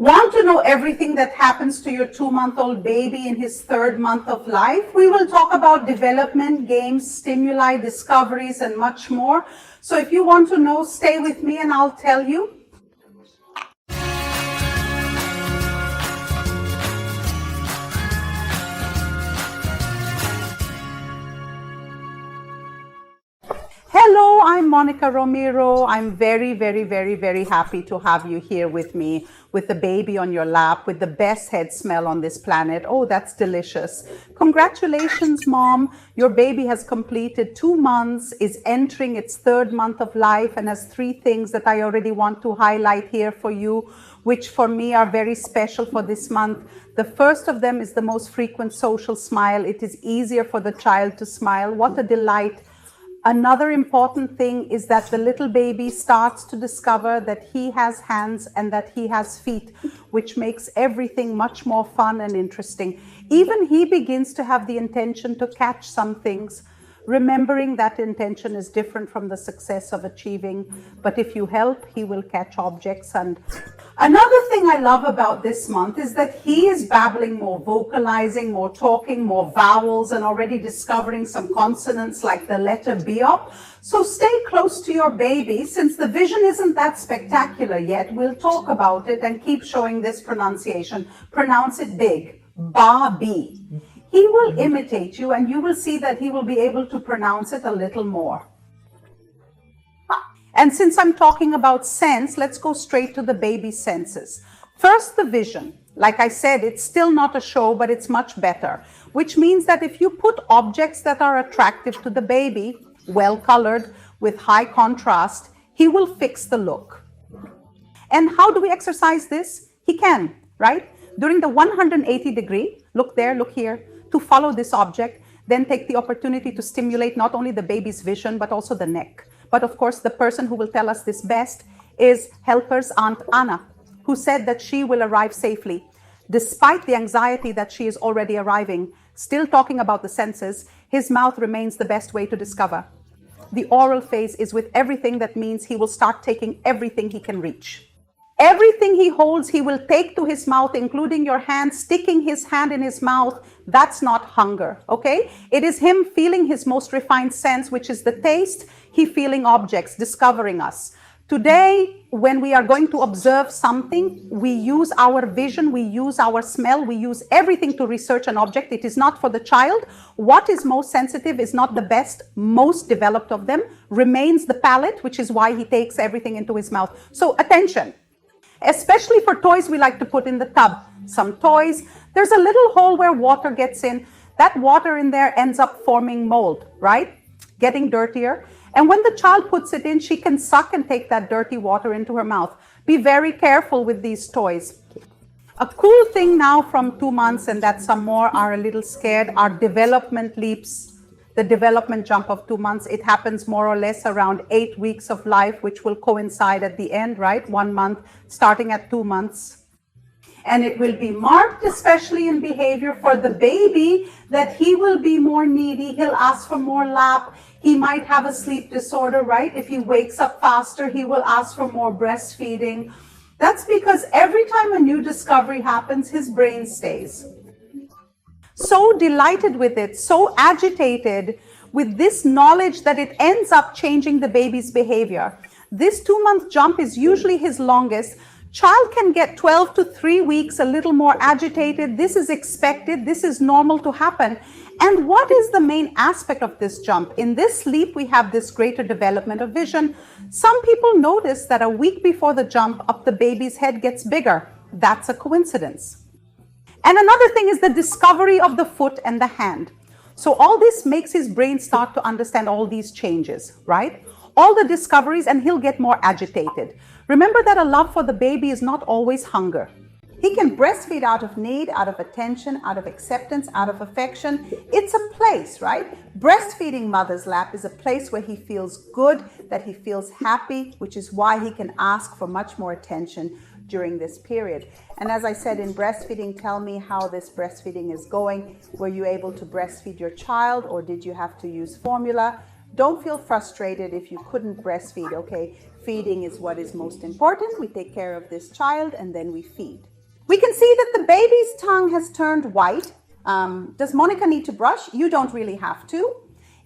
Want to know everything that happens to your 2-month-old baby in his 3rd month of life? We will talk about development, games, stimuli, discoveries, and much more. So if you want to know, stay with me and I'll tell you. Hello, I'm Monica Romero. I'm very, very, very, very happy to have you here with me, with the baby on your lap, with the best head smell on this planet. Oh, that's delicious. Congratulations, Mom. Your baby has completed 2 months, is entering its 3rd month of life, and has 3 things that I already want to highlight here for you, which for me are very special for this month. The first of them is the most frequent social smile. It is easier for the child to smile. What a delight. Another important thing is that the little baby starts to discover that he has hands and that he has feet, which makes everything much more fun and interesting. Even he begins to have the intention to catch some things, remembering that intention is different from the success of achieving. But if you help, he will catch objects. And another thing I love about this month is that he is babbling more, vocalizing more, talking more vowels, and already discovering some consonants like the letter Biop. So stay close to your baby. Since the vision isn't that spectacular yet, we'll talk about it and keep showing this pronunciation. Pronounce it big, Ba-bi. He will imitate you and you will see that he will be able to pronounce it a little more. And since I'm talking about sense, let's go straight to the baby's senses. First, the vision. Like I said, it's still not a show, but it's much better, which means that if you put objects that are attractive to the baby, well colored, with high contrast, he will fix the look. And how do we exercise this? He can, right? During the 180 degree, look there, look here, to follow this object, then take the opportunity to stimulate not only the baby's vision, but also the neck. But of course, the person who will tell us this best is Helper's Aunt Anna, who said that she will arrive safely. Despite the anxiety that she is already arriving, still talking about the senses, his mouth remains the best way to discover. The oral phase is with everything. That means he will start taking everything he can reach. Everything he holds, he will take to his mouth, including your hand, sticking his hand in his mouth. That's not hunger, okay? It is him feeling his most refined sense, which is the taste. He feeling objects, discovering us. Today, when we are going to observe something, we use our vision, we use our smell, we use everything to research an object. It is not for the child. What is most sensitive is not the best, most developed of them. Remains the palate, which is why he takes everything into his mouth. So attention. Especially for toys, we like to put in the tub. Some toys, there's a little hole where water gets in. That water in there ends up forming mold, right? Getting dirtier. And when the child puts it in, she can suck and take that dirty water into her mouth. Be very careful with these toys. A cool thing now from 2 months, and that some more are a little scared, are development leaps. The development jump of 2 months, it happens more or less around 8 weeks of life, which will coincide at the end, right? 1 month, starting at 2 months. And it will be marked, especially in behavior for the baby, that he will be more needy. He'll ask for more lap. He might have a sleep disorder, right? If he wakes up faster, he will ask for more breastfeeding. That's because every time a new discovery happens, his brain stays. So delighted with it, so agitated with this knowledge that it ends up changing the baby's behavior. This 2-month jump is usually his longest. Child can get 12 to 3 weeks a little more agitated. This is expected. This is normal to happen. And what is the main aspect of this jump? In this leap, we have this greater development of vision. Some people notice that a week before the jump up, the baby's head gets bigger. That's a coincidence. And another thing is the discovery of the foot and the hand. So all this makes his brain start to understand all these changes, right? All the discoveries, and he'll get more agitated. Remember that a love for the baby is not always hunger. He can breastfeed out of need, out of attention, out of acceptance, out of affection. It's a place, right? Breastfeeding mother's lap is a place where he feels good, that he feels happy, which is why he can ask for much more attention during this period. And as I said in breastfeeding, tell me how this breastfeeding is going. Were you able to breastfeed your child, or did you have to use formula? Don't feel frustrated if you couldn't breastfeed, okay? Feeding is what is most important. We take care of this child and then we feed. We can see that the baby's tongue has turned white. Does Monica need to brush? You don't really have to.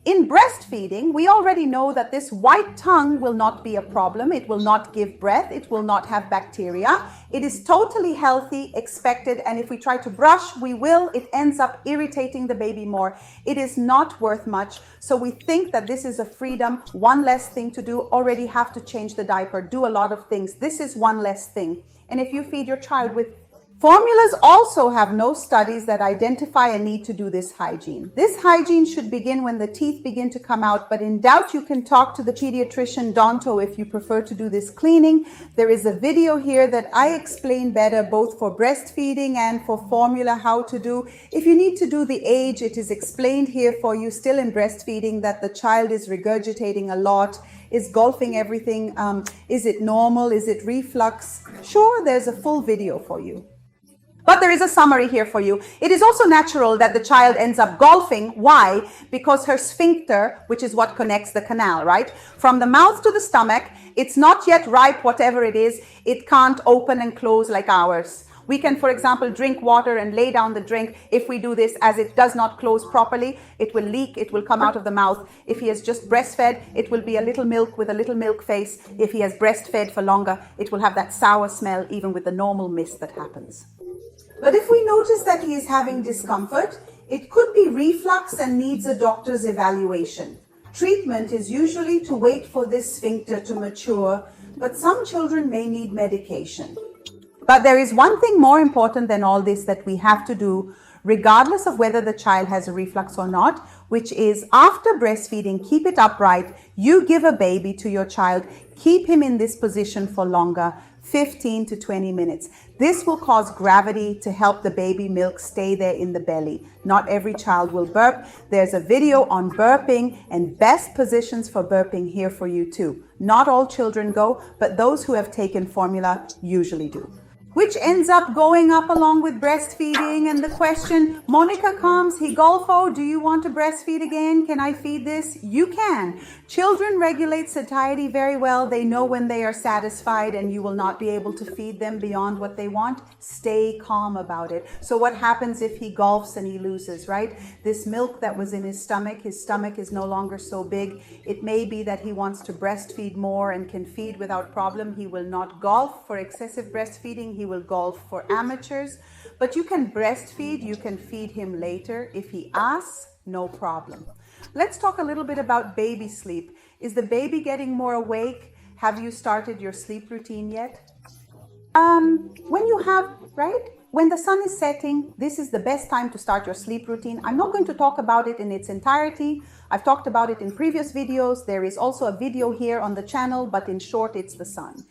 In breastfeeding, we already know that this white tongue will not be a problem. It will not give breath. It will not have bacteria. It is totally healthy, expected, and if we try to brush, we will. It ends up irritating the baby more. It is not worth much. So we think that this is a freedom, one less thing to do, already have to change the diaper, do a lot of things. This is one less thing. And if you feed your child with formulas, also have no studies that identify a need to do this hygiene. This hygiene should begin when the teeth begin to come out, but in doubt, you can talk to the pediatrician Donto if you prefer to do this cleaning. There is a video here that I explain better, both for breastfeeding and for formula, how to do. If you need to do the age, it is explained here for you still in breastfeeding that the child is regurgitating a lot, is gulping everything. Is it normal? Is it reflux? Sure, there's a full video for you. But there is a summary here for you. It is also natural that the child ends up golfing. Why? Because her sphincter, which is what connects the canal, right? From the mouth to the stomach, it's not yet ripe, whatever it is. It can't open and close like ours. We can, for example, drink water and lay down the drink. If we do this, as it does not close properly, it will leak, it will come out of the mouth. If he has just breastfed, it will be a little milk with a little milk face. If he has breastfed for longer, it will have that sour smell, even with the normal mist that happens. But if we notice that he is having discomfort, it could be reflux and needs a doctor's evaluation. Treatment is usually to wait for this sphincter to mature, but some children may need medication. But there is one thing more important than all this that we have to do, regardless of whether the child has a reflux or not, which is after breastfeeding, keep it upright. You give a baby to your child, keep him in this position for longer, 15 to 20 minutes. This will cause gravity to help the baby milk stay there in the belly. Not every child will burp. There's a video on burping and best positions for burping here for you too. Not all children go, but those who have taken formula usually do. Which ends up going up along with breastfeeding and the question, Monica comes, he golfo, do you want to breastfeed again? Can I feed this? You can. Children regulate satiety very well. They know when they are satisfied and you will not be able to feed them beyond what they want. Stay calm about it. So what happens if he golfs and he loses, right? This milk that was in his stomach is no longer so big. It may be that he wants to breastfeed more and can feed without problem. He will not golf for excessive breastfeeding. He will golf for amateurs, but you can breastfeed, you can feed him later. If he asks, no problem. Let's talk a little bit about baby sleep. Is the baby getting more awake? Have you started your sleep routine yet? When the sun is setting, this is the best time to start your sleep routine. I'm not going to talk about it in its entirety. I've talked about it in previous videos. There is also a video here on the channel, but in short, it's the sun.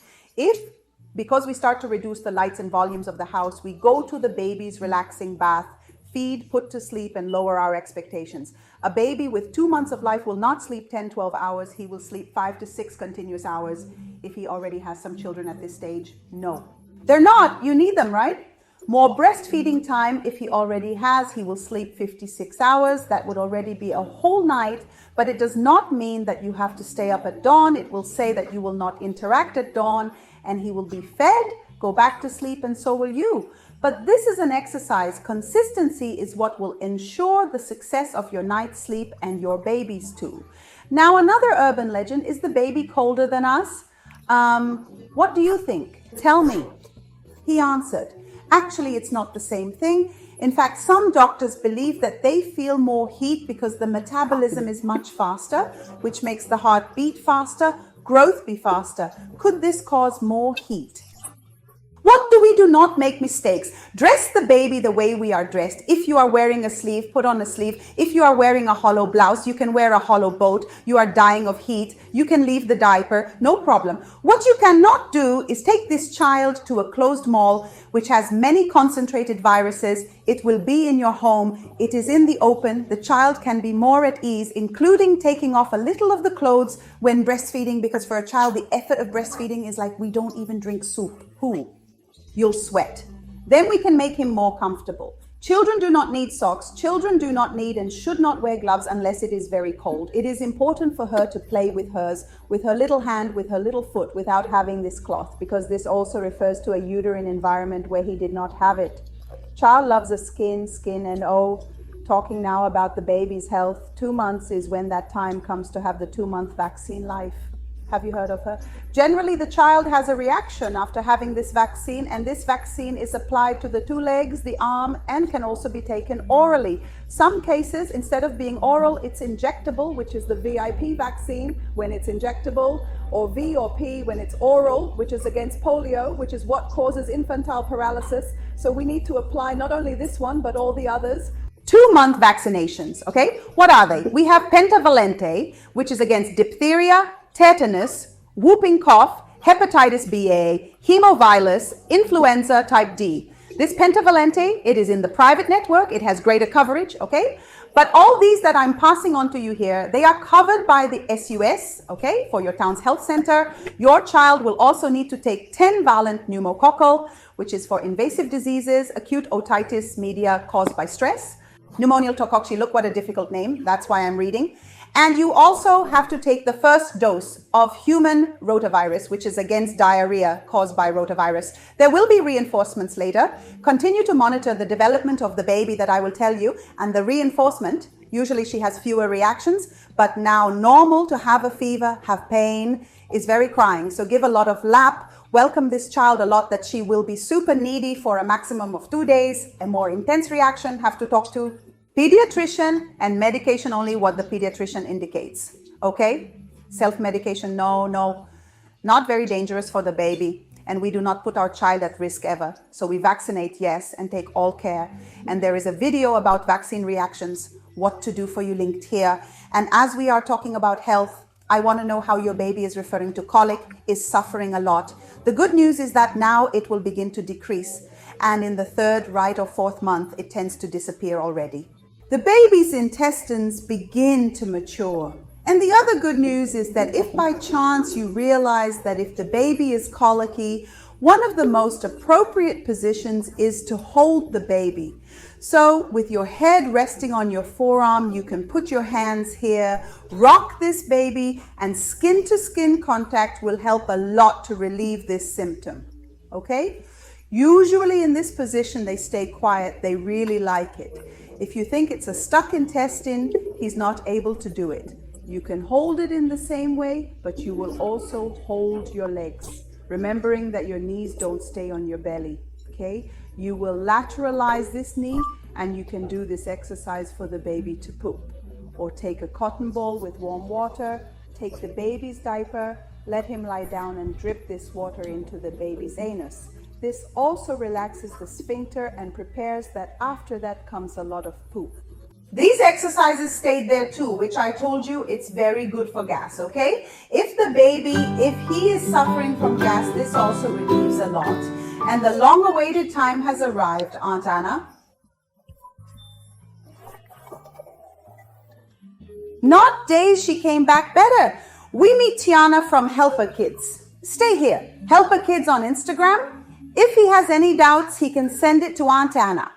Because we start to reduce the lights and volumes of the house, we go to the baby's relaxing bath, feed, put to sleep, and lower our expectations. A baby with 2 months of life will not sleep 10, 12 hours. He will sleep 5 to 6 continuous hours. If he already has some children at this stage, no. They're not. You need them, right? More breastfeeding time. If he already has, he will sleep 56 hours. That would already be a whole night, but it does not mean that you have to stay up at dawn. It will say that you will not interact at dawn, and he will be fed, go back to sleep, and so will you. But this is an exercise. Consistency is what will ensure the success of your night's sleep and your baby's too. Now, another urban legend, is the baby colder than us? What do you think? Tell me. He answered, actually, it's not the same thing. In fact, some doctors believe that they feel more heat because the metabolism is much faster, which makes the heart beat faster, growth be faster. Could this cause more heat? What do we do? Not make mistakes. Dress the baby the way we are dressed. If you are wearing a sleeve, put on a sleeve. If you are wearing a hollow blouse, you can wear a hollow boat. You are dying of heat, you can leave the diaper, no problem. What you cannot do is take this child to a closed mall, which has many concentrated viruses. It will be in your home. It is in the open. The child can be more at ease, including taking off a little of the clothes when breastfeeding, because for a child, the effort of breastfeeding is like we don't even drink soup. You'll sweat. Then we can make him more comfortable. Children do not need socks. Children do not need and should not wear gloves unless it is very cold. It is important for her to play with hers, with her little hand, with her little foot, without having this cloth, because this also refers to a uterine environment where he did not have it. Child loves a skin, and talking now about the baby's health, 2 months is when that time comes to have the 2-month vaccine life. Have you heard of her? Generally, the child has a reaction after having this vaccine, and this vaccine is applied to the 2 legs, the arm, and can also be taken orally. Some cases, instead of being oral, it's injectable, which is the VIP vaccine when it's injectable, or V or P when it's oral, which is against polio, which is what causes infantile paralysis. So we need to apply not only this one, but all the others. 2-month vaccinations, okay? What are they? We have pentavalente, which is against diphtheria, tetanus, whooping cough, hepatitis B, hemovirus, influenza type D. This pentavalente, it is in the private network. It has greater coverage, okay? But all these that I'm passing on to you here, they are covered by the SUS, okay, for your town's health center. Your child will also need to take 10-valent pneumococcal, which is for invasive diseases, acute otitis media caused by stress. Pneumonial tocoxy, look what a difficult name. That's why I'm reading. And you also have to take the first dose of human rotavirus, which is against diarrhea caused by rotavirus. There will be reinforcements later. Continue to monitor the development of the baby that I will tell you. And the reinforcement, usually she has fewer reactions, but now normal to have a fever, have pain, is very crying. So give a lot of lap. Welcome this child a lot that she will be super needy for a maximum of 2 days. A more intense reaction, have to talk to pediatrician, and medication only what the pediatrician indicates. Okay? Self-medication, no. Not very dangerous for the baby. And we do not put our child at risk ever. So we vaccinate, yes, and take all care. And there is a video about vaccine reactions, what to do for you, linked here. And as we are talking about health, I want to know how your baby is referring to colic, is suffering a lot. The good news is that now it will begin to decrease. And in the 3rd, right, or 4th month, it tends to disappear already. The baby's intestines begin to mature. And the other good news is that if by chance you realize that if the baby is colicky, one of the most appropriate positions is to hold the baby. So with your head resting on your forearm, you can put your hands here, rock this baby, and skin-to-skin contact will help a lot to relieve this symptom. Okay? Usually in this position, they stay quiet. They really like it. If you think it's a stuck intestine, he's not able to do it. You can hold it in the same way, but you will also hold your legs, remembering that your knees don't stay on your belly, okay? You will lateralize this knee, and you can do this exercise for the baby to poop. Or take a cotton ball with warm water, take the baby's diaper, let him lie down and drip this water into the baby's anus. This also relaxes the sphincter and prepares that after that comes a lot of poop. These exercises stayed there too, which I told you it's very good for gas, okay? If the baby, if he is suffering from gas, this also relieves a lot. And the long-awaited time has arrived, Aunt Anna. Not days she came back better. We meet Tiana from Helper Kids. Stay here. Helper Kids on Instagram. If he has any doubts, he can send it to Aunt Anna.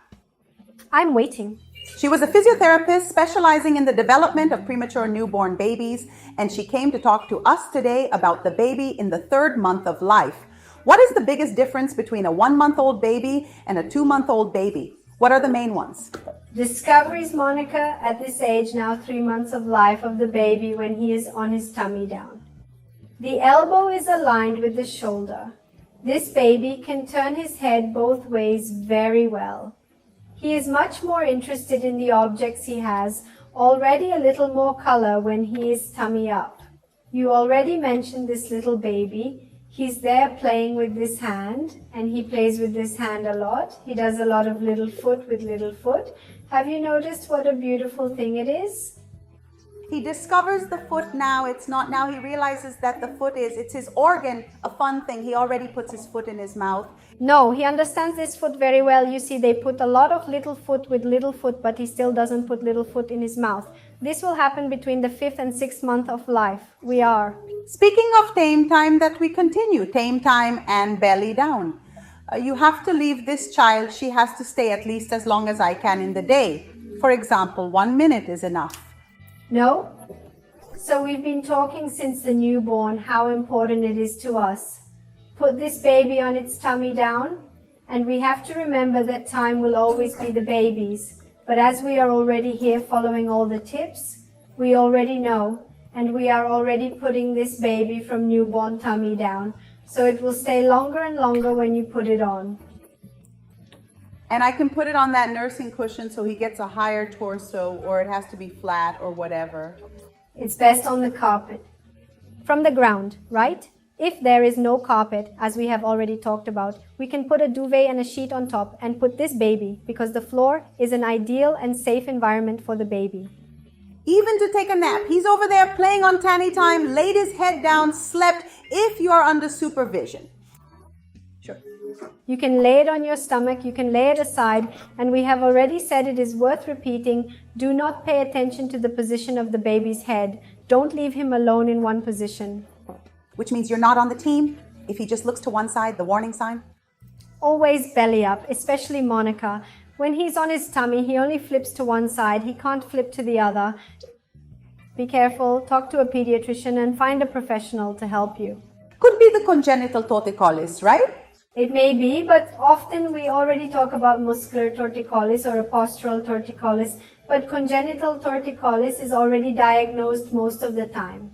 I'm waiting. She was a physiotherapist specializing in the development of premature newborn babies, and she came to talk to us today about the baby in the 3rd month of life. What is the biggest difference between a 1-month-old baby and a 2-month-old baby? What are the main ones? Discoveries, Monica, at this age, now 3 months of life of the baby when he is on his tummy down. The elbow is aligned with the shoulder. This baby can turn his head both ways very well. He is much more interested in the objects he has, already a little more color when he is tummy up. You already mentioned this little baby. He's there playing with this hand, and he plays with this hand a lot. He does a lot of little foot with little foot. Have you noticed what a beautiful thing it is? He discovers the foot now. It's not now. He realizes that the foot it's his organ, a fun thing. He already puts his foot in his mouth. No, he understands this foot very well. You see, they put a lot of little foot with little foot, but he still doesn't put little foot in his mouth. This will happen between the 5th and 6th month of life. We are. Speaking of tame time, that we continue. Tame time and belly down. You have to leave this child, she has to stay at least as long as I can in the day. For example, 1 minute is enough. No. So we've been talking since the newborn how important it is to us. Put this baby on its tummy down, and we have to remember that time will always be the baby's. But as we are already here following all the tips, we already know, and we are already putting this baby from newborn tummy down. So it will stay longer and longer when you put it on. And I can put it on that nursing cushion so he gets a higher torso, or it has to be flat or whatever. It's best on the carpet. From the ground, right? If there is no carpet, as we have already talked about, we can put a duvet and a sheet on top and put this baby, because the floor is an ideal and safe environment for the baby. Even to take a nap. He's over there playing on Tanny Time, laid his head down, slept, if you are under supervision. Sure. You can lay it on your stomach, you can lay it aside, and we have already said it is worth repeating, do not pay attention to the position of the baby's head. Don't leave him alone in one position. Which means you're not on the team. If he just looks to one side, the warning sign. Always belly up, especially Monica. When he's on his tummy, he only flips to one side. He can't flip to the other. Be careful, talk to a pediatrician, and find a professional to help you. Could be the congenital torticollis, right? It may be, but often we already talk about muscular torticollis or a postural torticollis, but congenital torticollis is already diagnosed most of the time.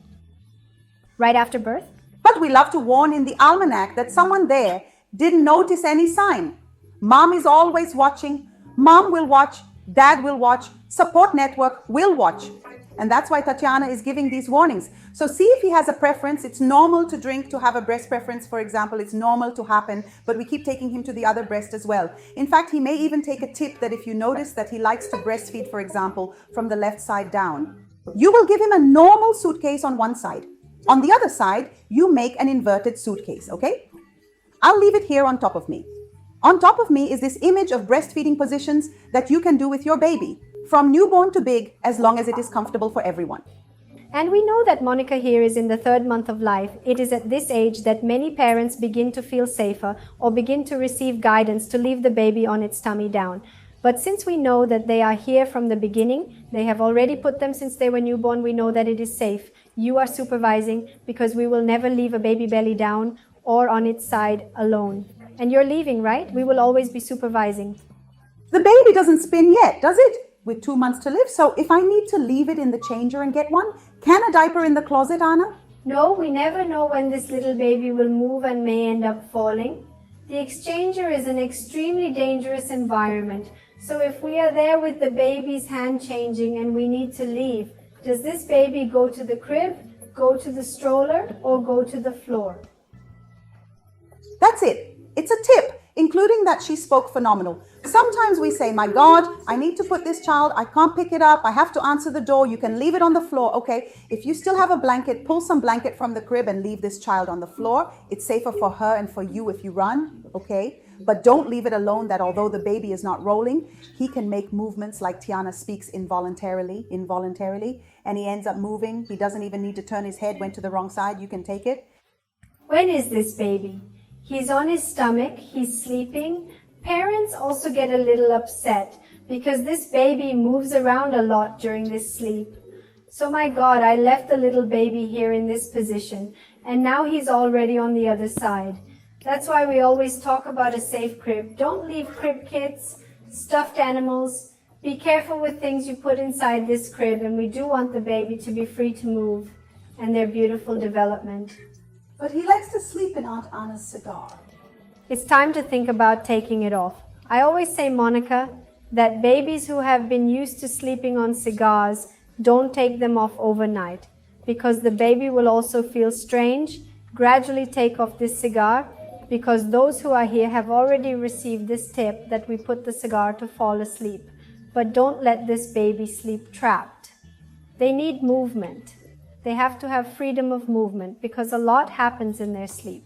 Right after birth? But we love to warn in the almanac that someone there didn't notice any sign. Mom is always watching. Mom will watch. Dad will watch. Support network will watch. And that's why Tatiana is giving these warnings. So see if he has a preference. It's normal to drink, to have a breast preference, for example. It's normal to happen, but we keep taking him to the other breast as well. In fact, he may even take a tip that if you notice that he likes to breastfeed, for example, from the left side down, you will give him a normal suitcase on one side. On the other side, you make an inverted suitcase, okay? I'll leave it here on top of me. On top of me is this image of breastfeeding positions that you can do with your baby, from newborn to big, as long as it is comfortable for everyone. And we know that Monica here is in the 3rd month of life. It is at this age that many parents begin to feel safer or begin to receive guidance to leave the baby on its tummy down. But since we know that they are here from the beginning, they have already put them since they were newborn, we know that it is safe. You are supervising, because we will never leave a baby belly down or on its side alone. And you're leaving, right? We will always be supervising. The baby doesn't spin yet, does it? With 2 months to live. So if I need to leave it in the changer and get one, can a diaper in the closet, Anna? No, we never know when this little baby will move and may end up falling. The exchanger is an extremely dangerous environment. So if we are there with the baby's hand changing and we need to leave, does this baby go to the crib, go to the stroller, or go to the floor? That's it. It's a tip, including that she spoke phenomenal. Sometimes we say, my God, I need to put this child, I can't pick it up, I have to answer the door, you can leave it on the floor. Okay, if you still have a blanket, pull some blanket from the crib and leave this child on the floor. It's safer for her and for you if you run, okay? But don't leave it alone, that although the baby is not rolling, he can make movements like Tiana speaks involuntarily, and he ends up moving. He doesn't even need to turn his head, went to the wrong side, you can take it. When is this baby? He's on his stomach, he's sleeping. Parents also get a little upset because this baby moves around a lot during this sleep. So my God, I left the little baby here in this position, and now he's already on the other side. That's why we always talk about a safe crib. Don't leave crib kits, stuffed animals. Be careful with things you put inside this crib, and we do want the baby to be free to move and their beautiful development. But he likes to sleep in Aunt Anna's cigar. It's time to think about taking it off. I always say, Monica, that babies who have been used to sleeping on cigars, don't take them off overnight, because the baby will also feel strange. Gradually take off this cigar, because those who are here have already received this tip that we put the cigar to fall asleep. But don't let this baby sleep trapped. They need movement. They have to have freedom of movement, because a lot happens in their sleep.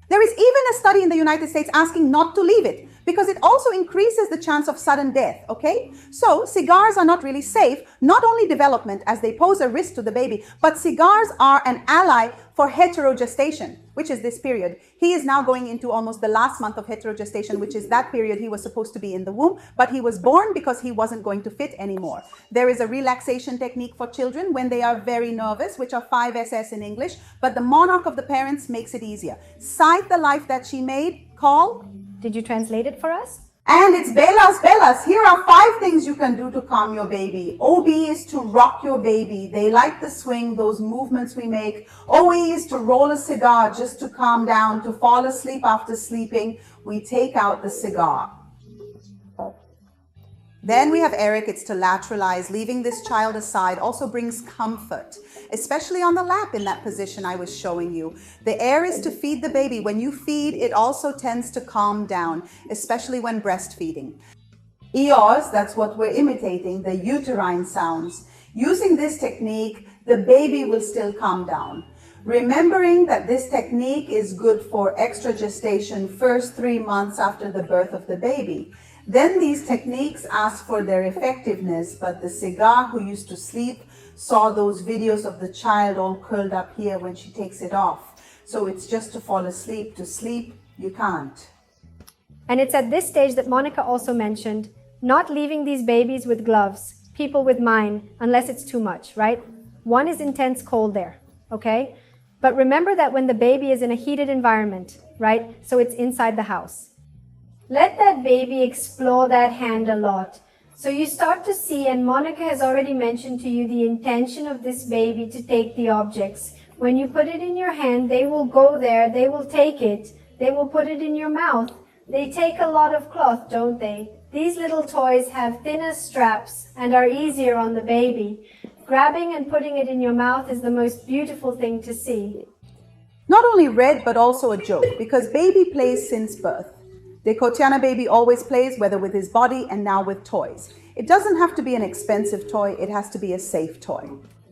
There is even a study in the United States asking not to leave it, because it also increases the chance of sudden death, okay? So cigars are not really safe, not only development as they pose a risk to the baby, but cigars are an ally for heterogestation, which is this period. He is now going into almost the last month of heterogestation, which is that period he was supposed to be in the womb, but he was born because he wasn't going to fit anymore. There is a relaxation technique for children when they are very nervous, which are 5SS in English, but the monarch of the parents makes it easier. Cite the life that she made, call. Did you translate it for us? And it's Belas, Belas. Here are 5 things you can do to calm your baby. OB is to rock your baby. They like the swing, those movements we make. OE is to roll a cigar just to calm down, to fall asleep after sleeping. We take out the cigar. Then we have Eric, it's to lateralize. Leaving this child aside also brings comfort, especially on the lap in that position I was showing you. The air is to feed the baby. When you feed, it also tends to calm down, especially when breastfeeding. EOS, that's what we're imitating, the uterine sounds. Using this technique, the baby will still calm down. Remembering that this technique is good for extra gestation, first 3 months after the birth of the baby. Then these techniques ask for their effectiveness, but the cigar who used to sleep saw those videos of the child all curled up here when she takes it off. So it's just to fall asleep. To sleep, you can't. And it's at this stage that Monica also mentioned not leaving these babies with gloves, people with mine, unless it's too much, right? One is intense cold there, okay? But remember that when the baby is in a heated environment, right? So it's inside the house. Let that baby explore that hand a lot. So you start to see, and Monica has already mentioned to you the intention of this baby to take the objects. When you put it in your hand, they will go there, they will take it, they will put it in your mouth. They take a lot of cloth, don't they? These little toys have thinner straps and are easier on the baby. Grabbing and putting it in your mouth is the most beautiful thing to see. Not only read, but also a joke, because baby plays since birth. The Kotiana baby always plays, whether with his body and now with toys. It doesn't have to be an expensive toy, it has to be a safe toy.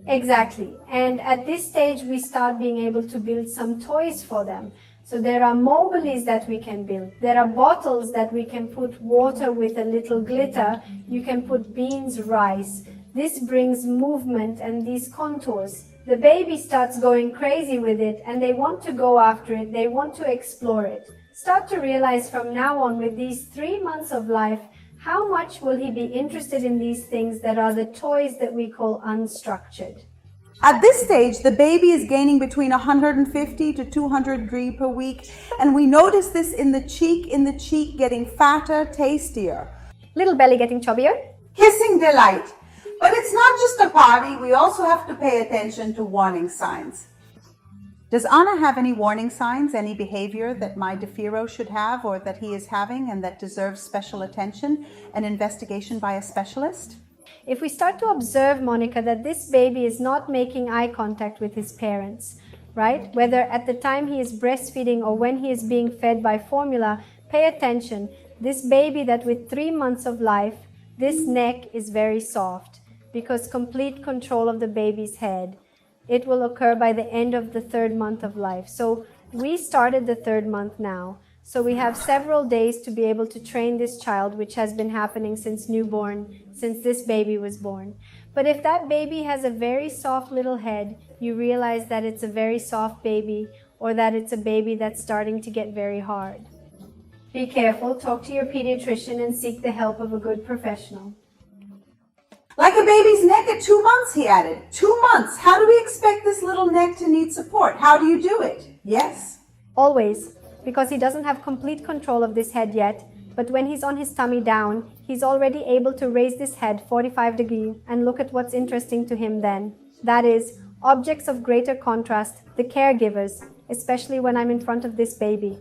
Exactly. And at this stage, we start being able to build some toys for them. So there are mobiles that we can build. There are bottles that we can put water with a little glitter. You can put beans, rice. This brings movement and these contours. The baby starts going crazy with it and they want to go after it. They want to explore it. Start to realize from now on, with these 3 months of life, how much will he be interested in these things that are the toys that we call unstructured. At this stage, the baby is gaining between 150 to 200 gri per week, and we notice this in the cheek getting fatter, tastier. Little belly getting chubbier. Kissing delight. But it's not just a party, we also have to pay attention to warning signs. Does Anna have any warning signs, any behavior that my DeFiro should have or that he is having and that deserves special attention and investigation by a specialist? If we start to observe, Monica, that this baby is not making eye contact with his parents, right? Whether at the time he is breastfeeding or when he is being fed by formula, pay attention. This baby that with 3 months of life, this neck is very soft because complete control of the baby's head. It will occur by the end of the 3rd month of life. So we started the 3rd month now. So we have several days to be able to train this child, which has been happening since newborn, since this baby was born. But if that baby has a very soft little head, you realize that it's a very soft baby or that it's a baby that's starting to get very hard. Be careful, talk to your pediatrician and seek the help of a good professional. Like a baby's neck at 2 months, he added. 2 months. How do we expect this little neck to need support? How do you do it? Yes. Always, because he doesn't have complete control of this head yet, but when he's on his tummy down, he's already able to raise this head 45 degrees and look at what's interesting to him then. That is, objects of greater contrast, the caregivers, especially when I'm in front of this baby.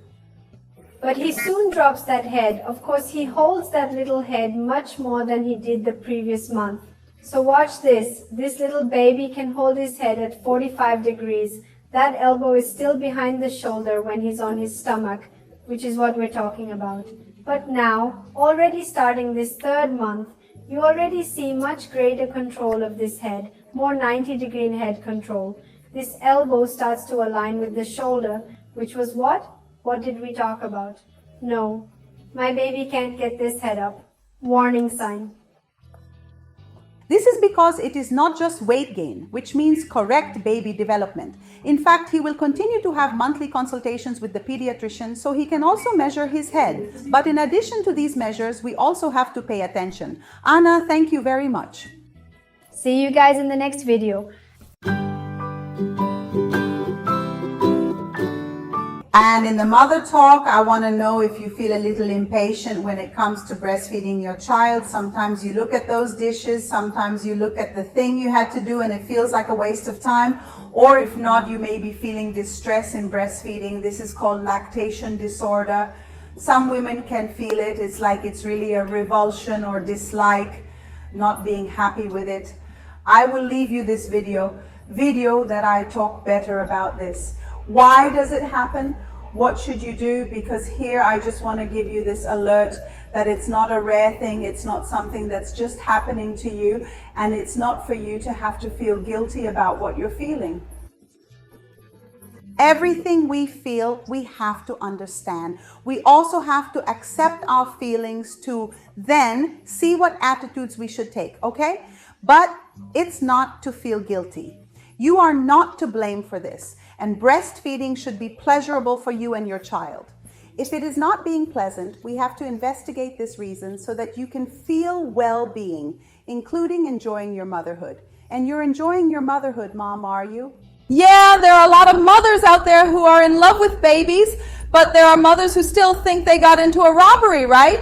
But he soon drops that head. Of course, he holds that little head much more than he did the previous month. So watch this. This little baby can hold his head at 45 degrees. That elbow is still behind the shoulder when he's on his stomach, which is what we're talking about. But now, already starting this 3rd month, you already see much greater control of this head, more 90-degree head control. This elbow starts to align with the shoulder, which was what? What did we talk about? No. My baby can't get this head up. Warning sign. This is because it is not just weight gain, which means correct baby development. In fact, he will continue to have monthly consultations with the pediatrician so he can also measure his head. But in addition to these measures, we also have to pay attention. Anna, thank you very much. See you guys in the next video. And in the mother talk, I want to know if you feel a little impatient when it comes to breastfeeding your child. Sometimes you look at those dishes, sometimes you look at the thing you had to do and it feels like a waste of time. Or if not, you may be feeling distress in breastfeeding. This is called lactation disorder. Some women can feel it. It's like it's really a revulsion or dislike, not being happy with it. I will leave you this video that I talk better about this. Why does it happen? What should you do? Because here I just want to give you this alert that it's not a rare thing. It's not something that's just happening to you, and it's not for you to have to feel guilty about what you're feeling. Everything we feel, we have to understand. We also have to accept our feelings to then see what attitudes we should take, okay? But it's not to feel guilty. You are not to blame for this, and breastfeeding should be pleasurable for you and your child. If it is not being pleasant, we have to investigate this reason so that you can feel well-being, including enjoying your motherhood. And you're enjoying your motherhood, Mom, are you? Yeah, there are a lot of mothers out there who are in love with babies, but there are mothers who still think they got into a robbery, right?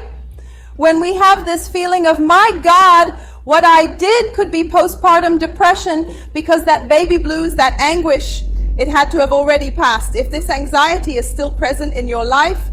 When we have this feeling of, my God, what I did could be postpartum depression because that baby blues, that anguish, it had to have already passed. If this anxiety is still present in your life,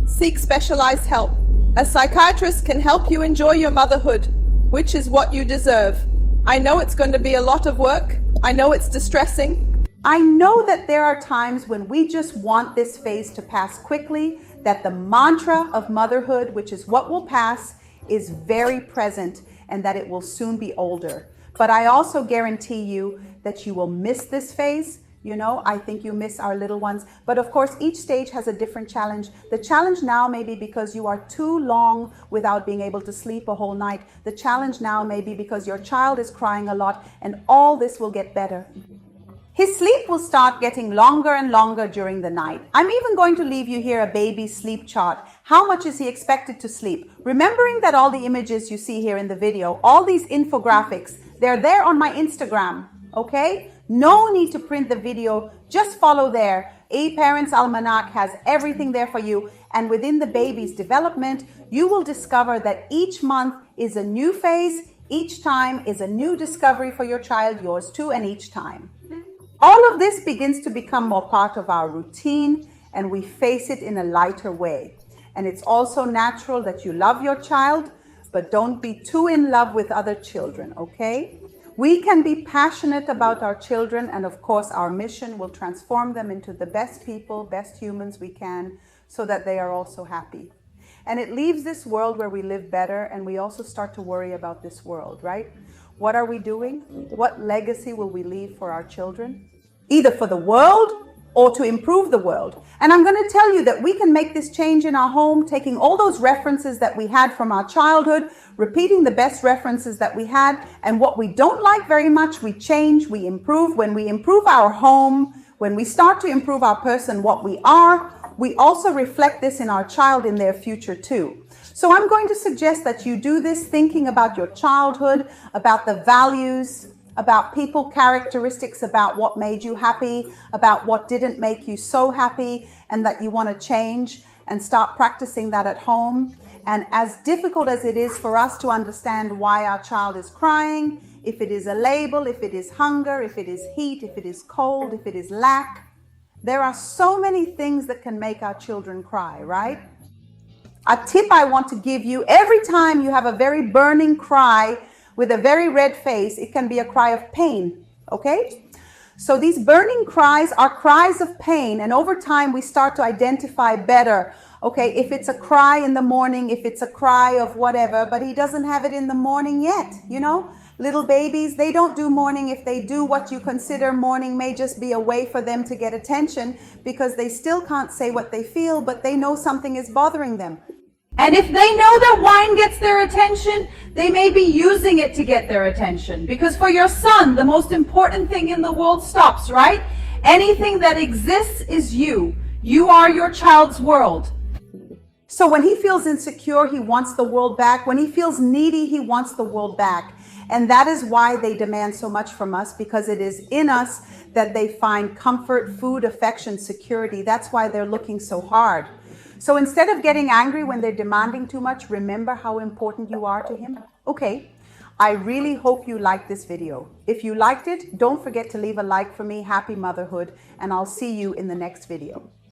seek specialized help. A psychiatrist can help you enjoy your motherhood, which is what you deserve. I know it's going to be a lot of work. I know it's distressing. I know that there are times when we just want this phase to pass quickly, that the mantra of motherhood, which is what will pass, is very present, and that it will soon be older. But I also guarantee you that you will miss this phase. You know, I think you miss our little ones. But of course, each stage has a different challenge. The challenge now may be because you are too long without being able to sleep a whole night. The challenge now may be because your child is crying a lot, and all this will get better. His sleep will start getting longer and longer during the night. I'm even going to leave you here a baby's sleep chart. How much is he expected to sleep? Remembering that all the images you see here in the video, all these infographics, they're there on my Instagram, okay? No need to print the video, just follow there. A Parent's Almanac has everything there for you. And within the baby's development, you will discover that each month is a new phase. Each time is a new discovery for your child, yours too, and each time. All of this begins to become more part of our routine, and we face it in a lighter way. And it's also natural that you love your child, but don't be too in love with other children, okay? We can be passionate about our children, and of course our mission will transform them into the best people, best humans we can, so that they are also happy. And it leaves this world where we live better, and we also start to worry about this world, right? What are we doing? What legacy will we leave for our children? Either for the world or to improve the world. And I'm going to tell you that we can make this change in our home, taking all those references that we had from our childhood, repeating the best references that we had, and what we don't like very much, we change, we improve. When we improve our home, when we start to improve our person, what we are, we also reflect this in our child in their future too. So I'm going to suggest that you do this thinking about your childhood, about the values, about people characteristics, about what made you happy, about what didn't make you so happy, and that you want to change, and start practicing that at home. And as difficult as it is for us to understand why our child is crying, if it is a label, if it is hunger, if it is heat, if it is cold, if it is lack, there are so many things that can make our children cry, right? A tip I want to give you: every time you have a very burning cry with a very red face, it can be a cry of pain, okay? So these burning cries are cries of pain, and over time we start to identify better, okay, if it's a cry in the morning, if it's a cry of whatever, but he doesn't have it in the morning yet, you know? Little babies, they don't do morning. If they do, what you consider morning may just be a way for them to get attention, because they still can't say what they feel, but they know something is bothering them. And if they know that wine gets their attention, they may be using it to get their attention. Because for your son, the most important thing in the world stops, right? Anything that exists is you. You are your child's world. So when he feels insecure, he wants the world back. When he feels needy, he wants the world back. And that is why they demand so much from us, because it is in us that they find comfort, food, affection, security. That's why they're looking so hard. So instead of getting angry when they're demanding too much, remember how important you are to him. Okay, I really hope you liked this video. If you liked it, don't forget to leave a like for me. Happy motherhood, and I'll see you in the next video.